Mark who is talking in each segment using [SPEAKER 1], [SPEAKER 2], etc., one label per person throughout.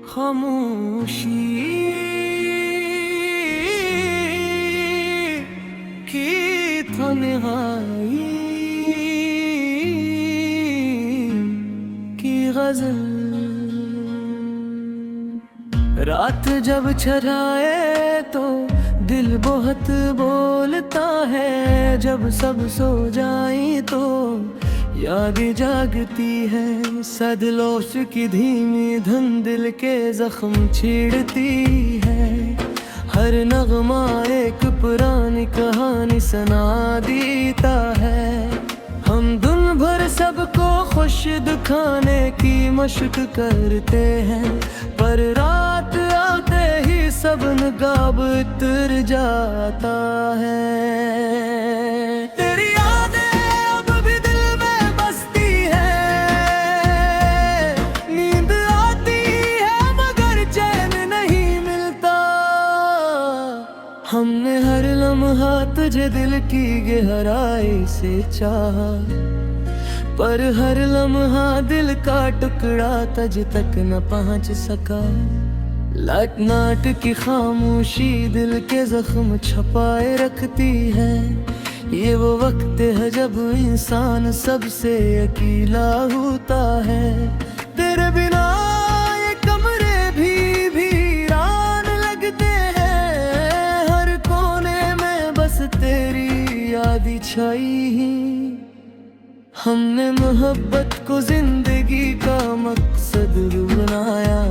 [SPEAKER 1] खामोशी की तन्हाई की गजल। रात जब छराए तो दिल बहुत बोलता है, जब सब सो जाए तो याद जागती है। सदलोश की धीमी धुन दिल के जख्म छेड़ती है, हर नगमा एक पुरानी कहानी सुना देता है। हम दिन भर सबको खुश दिखाने की मशक करते हैं, पर रात आते ही सब नकाब उतर जाता है। तेरी यादें अब भी दिल में बसती है, नींद आती है मगर चैन नहीं मिलता। हमने हर लम्हा तुझे दिल की गहराई से चाहा, पर हर लम्हा दिल का टुकड़ा तुझ तक न पहुंच सका। लाट नाट की खामोशी दिल के जख्म छपाए रखती है। ये वो वक्त है जब इंसान सबसे अकेला होता है। तेरे बिना ये कमरे भी वीरान लगते हैं, हर कोने में बस तेरी याद छाई। हमने मोहब्बत को जिंदगी का मकसद बनाया,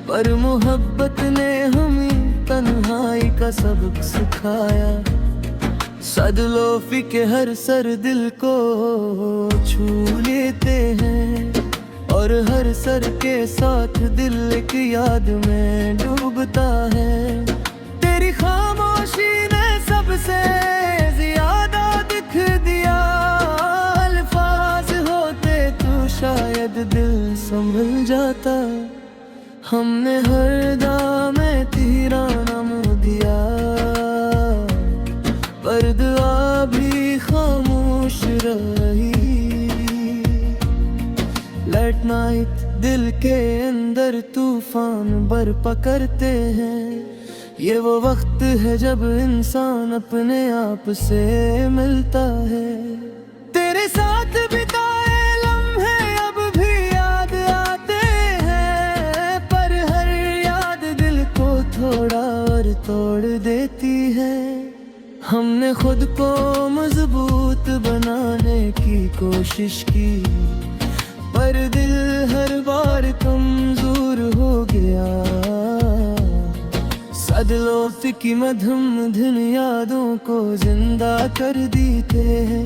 [SPEAKER 1] पर मोहब्बत ने हमें तन्हाई का सबक सिखाया। सदलोफी के हर सर दिल को छू लेते हैं, और हर सर के साथ दिल एक याद में डूबता है। तेरी खामोशी ने सबसे ज्यादा दिख दिया, शायद दिल संभल जाता। हमने हर दामे तेरा नाम दिया, पर दुआ भी खामोश रही। लेट नाइट दिल के अंदर तूफान बरपा करते हैं। ये वो वक्त है जब इंसान अपने आप से मिलता है। तेरे साथ बिताए थोड़ा और तोड़ देती है। हमने खुद को मजबूत बनाने की कोशिश की, पर दिल हर बार कमजोर हो गया। सदलोफ की मधुम धुन यादों को जिंदा कर देते हैं,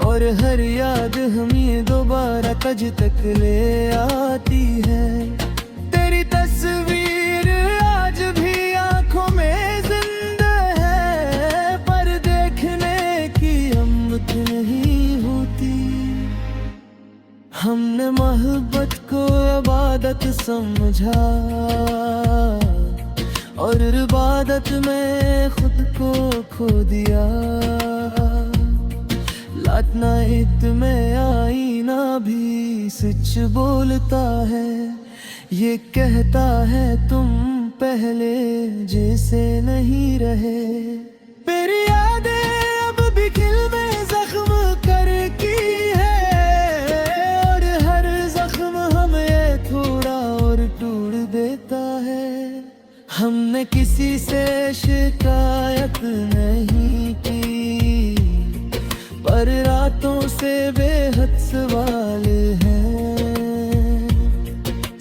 [SPEAKER 1] और हर याद हमें दोबारा तुझ तक ले आती है। तेरी तस्वीर आज भी आंखों में जिंदा है, पर देखने की हिम्मत नहीं होती। हमने मोहब्बत को इबादत समझा, और इबादत में खुद को खो दिया। लाट नाइट में आईना भी सच बोलता है, ये कहता है तुम पहले जैसे नहीं रहे। मेरी यादें अब भी दिल में जख्म करती है, और हर जख्म हमें थोड़ा और तोड़ देता है। हमने किसी से शिकायत नहीं की, पर रातों से बेहद सवाल हैं।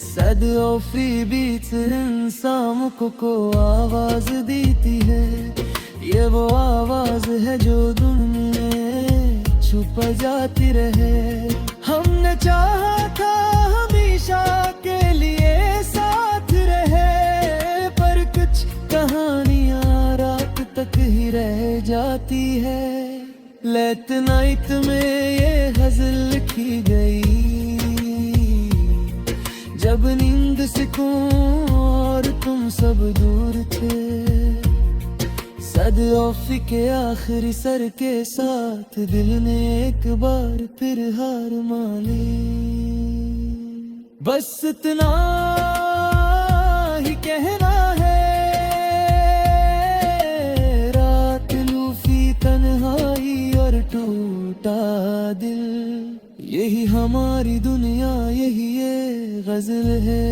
[SPEAKER 1] सदलोफी बीच इंसान को आवाज देती है, ये वो आवाज है जो दुनिया में छुप जाती रहे। हमने चाहा था हमेशा के लिए साथ रहे, पर कुछ कहानियां रात तक ही रह जाती है। लेट नाइट में ये गजल लिखी गई, जब नींद से और तुम सब दूर थे। सदऔफ़ी के आखिरी सर के साथ दिल ने एक बार फिर हार मान ली। बस इतना ही कहना है, रात लूफी तन्हाई और टूटा दिल, यही हमारी दुनिया, यही ये गज़ल है।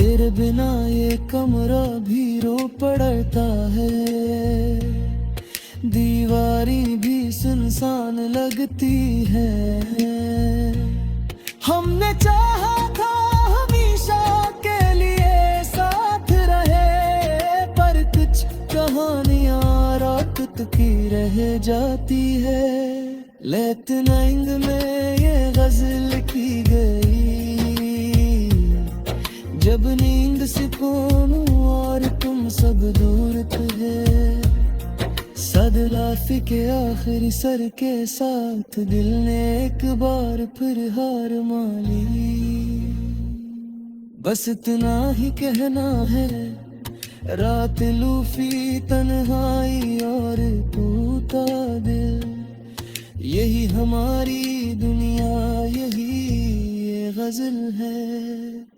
[SPEAKER 1] तेरे बिना ये कमरा भी रो पड़ता है, दीवारी भी सुनसान लगती है। हमने चाहा था हमेशा के लिए साथ रहे, पर कुछ कहानियां रात की रह जाती है। लेट नाइट में ये गज़ल की गई, जब नींद से सोऊं और तुम सब दूर थे। सदऔफ़ी के आखिरी सर के साथ दिल ने एक बार फिर हार मान ली। बस इतना ही कहना है, रात लूफी तन्हाई और टूटा दिल, यही हमारी दुनिया, यही ये गज़ल है।